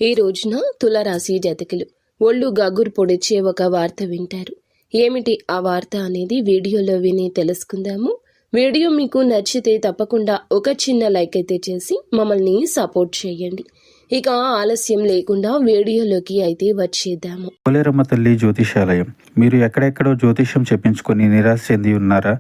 ఈ రోజున తులరాశి జాతకులు ఒళ్ళు గగురు పొడిచే ఒక వార్త వింటారు. ఏమిటి ఆ వార్త అనేది వీడియోలో విని తెలుసుకుందాము. వీడియో మీకు నచ్చితే తప్పకుండా ఒక చిన్న లైక్ అయితే చేసి మమ్మల్ని సపోర్ట్ చేయండి. ఇక ఆలస్యం లేకుండా వీడియోలోకి అయితే వచ్చేద్దాము. పోలేరమ్మ తల్లి జ్యోతిషాలయం. మీరు ఎక్కడెక్కడో జ్యోతిష్యం చెప్పించుకొని నిరాశ చెంది ఉన్నారా?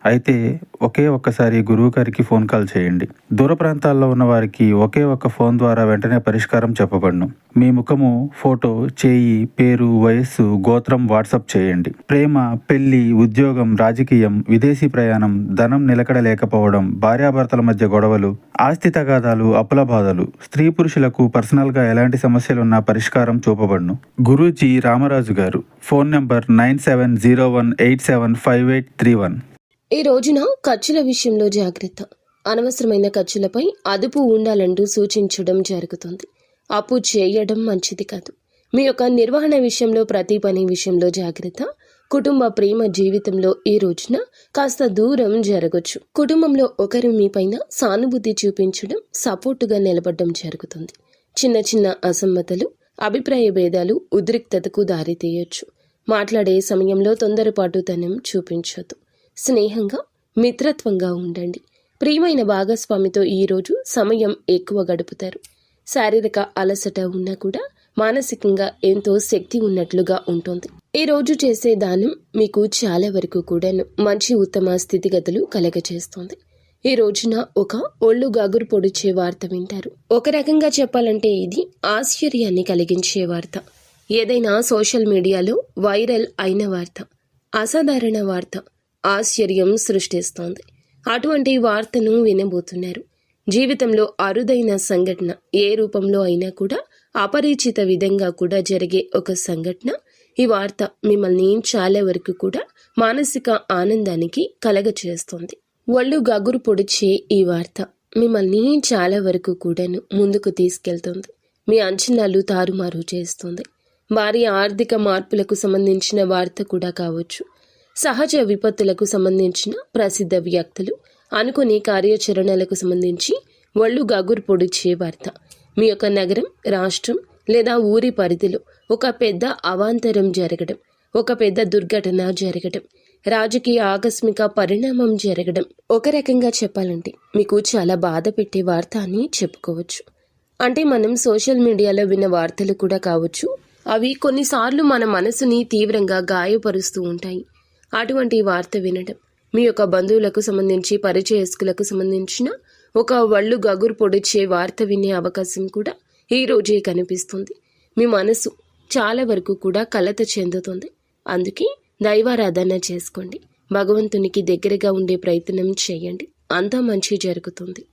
అయితే ఒక్కసారి గురువు గారికి ఫోన్ కాల్ చేయండి. దూర ప్రాంతాల్లో ఉన్న వారికి ఒకే ఒక్క ఫోన్ ద్వారా వెంటనే పరిష్కారం చెప్పబడును. మీ ముఖము, ఫోటో, చేయి, పేరు, వయస్సు, గోత్రం వాట్సాప్ చేయండి. ప్రేమ, పెళ్లి, ఉద్యోగం, రాజకీయం, విదేశీ ప్రయాణం, ధనం నిలకడ లేకపోవడం, భార్యాభర్తల మధ్య గొడవలు, ఆస్తి తగాదాలు, అప్పుల బాధలు, స్త్రీ పురుషులకు పర్సనల్ గా ఎలాంటి సమస్యలున్నా పరిష్కారం చూపబడును. గురూజీ రామరాజు గారు. Phone number 9701875831. ఈ రోజున ఖర్చుల విషయంలో జాగ్రత్త. అనవసరమైన ఖర్చులపై అదుపు ఉండాలంటూ సూచించడం జరుగుతుంది. అప్పు చేయడం మంచిది కాదు. మీ యొక్క నిర్వహణ విషయంలో, ప్రతి పని విషయంలో జాగ్రత్త. కుటుంబ ప్రేమ జీవితంలో ఈ రోజున కాస్త దూరం జరగచ్చు. కుటుంబంలో ఒకరు మీపైన సానుభూతి చూపించడం, సపోర్టుగా నిలబడడం జరుగుతుంది. చిన్న చిన్న అసమ్మతలు, అభిప్రాయ భేదాలు ఉద్రిక్తతకు దారితీయొచ్చు. మాట్లాడే సమయంలో తొందరపాటుతనం చూపించొద్దు. స్నేహంగా, మిత్రత్వంగా ఉండండి. ప్రియమైన భాగస్వామితో ఈరోజు సమయం ఎక్కువ గడుపుతారు. శారీరక అలసట ఉన్నా కూడా మానసికంగా ఎంతో శక్తి ఉన్నట్లుగా ఉంటుంది. ఈ రోజు చేసే దానం మీకు చాలా వరకు కూడా మంచి ఉత్తమ స్థితిగతులు కలగచేస్తుంది. ఈ రోజున ఒక ఒళ్ళు గగురు పొడిచే వార్త వింటారు. ఒక రకంగా చెప్పాలంటే ఇది ఆశ్చర్యాన్ని కలిగించే వార్త. ఏదైనా సోషల్ మీడియాలో వైరల్ అయిన వార్త, అసాధారణ వార్త ఆశ్చర్యం సృష్టిస్తోంది. అటువంటి వార్తను వినబోతున్నారు. జీవితంలో అరుదైన సంఘటన, ఏ రూపంలో అయినా కూడా అపరిచిత విధంగా కూడా జరిగే ఒక సంఘటన. ఈ వార్త మిమ్మల్ని చాలా వరకు కూడా మానసిక ఆనందానికి కలగచేస్తుంది. ఒళ్ళు గగురు పొడిచే ఈ వార్త మిమ్మల్ని చాలా వరకు కూడాను ముందుకు తీసుకెళ్తుంది. మీ అంచనాలు తారుమారు చేస్తుంది. భారీ ఆర్థిక మార్పులకు సంబంధించిన వార్త కూడా కావచ్చు. సహజ విపత్తులకు సంబంధించిన ప్రసిద్ధ వ్యక్తులు, అనుకోని కార్యాచరణలకు సంబంధించి ఒళ్ళు గగురు పొడిచే వార్త. మీ యొక్క నగరం, రాష్ట్రం లేదా ఊరి పరిధిలో ఒక పెద్ద అవాంతరం జరగడం, ఒక పెద్ద దుర్ఘటన జరగడం, రాజకీయ ఆకస్మిక పరిణామం జరగడం. ఒక రకంగా చెప్పాలంటే మీకు చాలా బాధ పెట్టే వార్త అని చెప్పుకోవచ్చు. అంటే మనం సోషల్ మీడియాలో విన్న వార్తలు కూడా కావచ్చు. అవి కొన్నిసార్లు మన మనసుని తీవ్రంగా గాయపరుస్తూ ఉంటాయి. అటువంటి వార్త వినడం, మీ యొక్క బంధువులకు సంబంధించి, పరిచయస్తులకు సంబంధించిన ఒక ఒళ్ళు గగురు పొడిచే వార్త వినే అవకాశం కూడా ఈ రోజే కనిపిస్తుంది. మీ మనసు చాలా వరకు కూడా కలత చెందుతుంది. అందుకే దైవారాధన చేసుకోండి. భగవంతునికి దగ్గరగా ఉండే ప్రయత్నం చేయండి. అంతా మంచి జరుగుతుంది.